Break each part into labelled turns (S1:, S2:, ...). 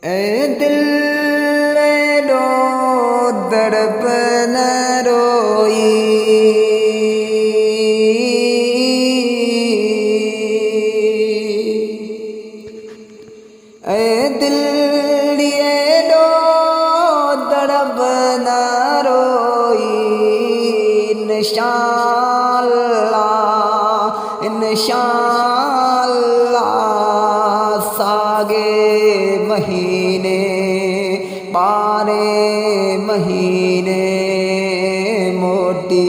S1: ए दिल रो दर्प न रोई, ए दिल रो दर्प न रोई। इंशाअल्लाह सागे महीने बारे महीने मोटी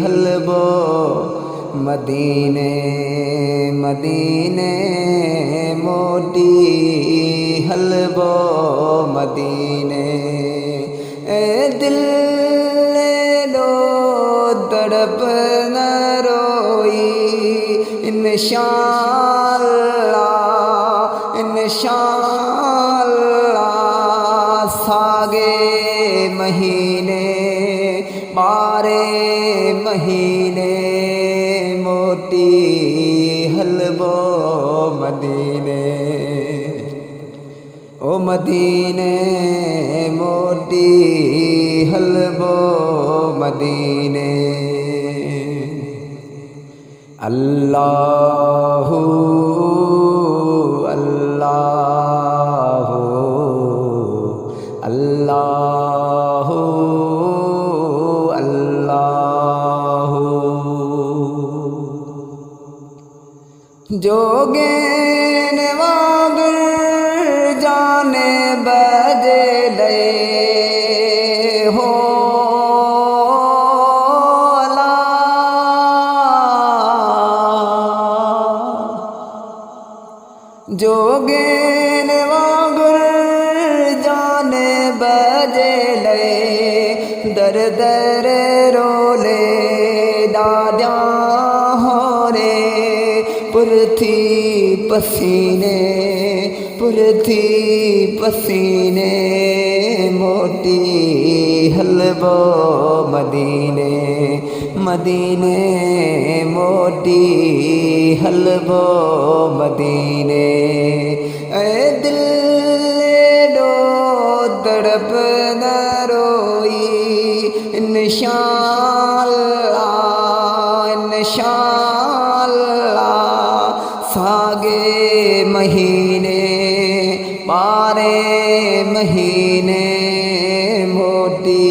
S1: हलबो मदीने मदीने मोटी हलबो मदीने। ए दिल लो तड़प न रोई, इंशाअल्लाह इंशाअल्लाह सागे महीने बारे महीने मोटी हलबो मदीने। ओ मदीने मोटी हलबो मदीने। अल्लाहु अल्लाहु अल्लाहु अल्लाहु। जोगेन वागर जाने बदले हो जोगेन वागर जाने बदले दर दर रोले दादा हो रे पुरथी पसीने पुरथी पसीने मोटी हलबो मदीने मदीने मोटी हलबो मदीने। ए दिल रो तड़प न रोई, इंशाअल्लाह इंशाअल्लाह सागे महीने बारे महीने मोटी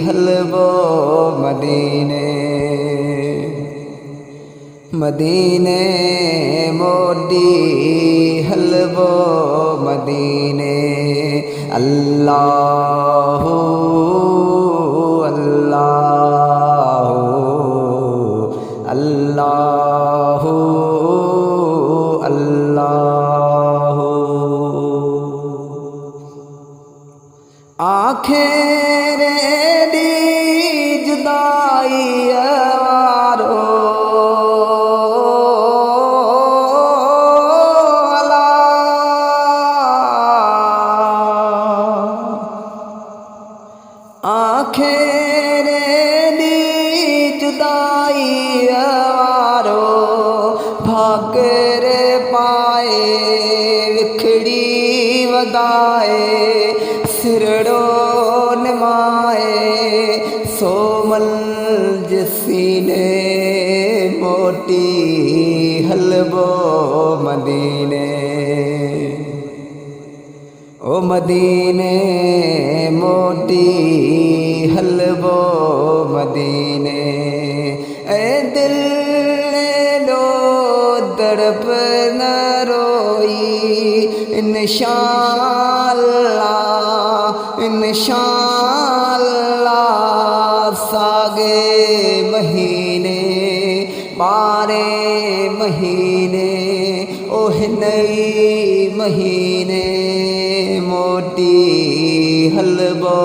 S1: हलबो मदीने मदीने मोटी हलबो मदीने। अल्लाहु अल्लाहु अल्लाहु अल्लाहु। आखिर दी जुदाई वारो आखिर दी जुदाई वारो भागर पाए विखड़ी वदाए सिरड़ो निमाए सोमल जसीने मोटी हलबो मदीने। ओ मदीने मोटी हलबो मदीने। ए दिल लो तड़प न रोई, इंशाअल्लाह इंशाअल्लाह सागे महीने बारे महीने ओह नई महीने मोटी हलबो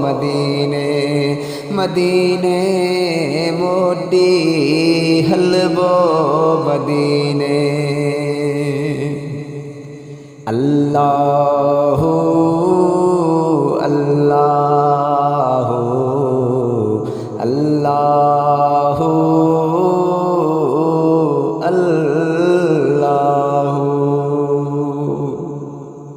S1: मदीने मदीने मोटी हलबो मदीने। अल्लाह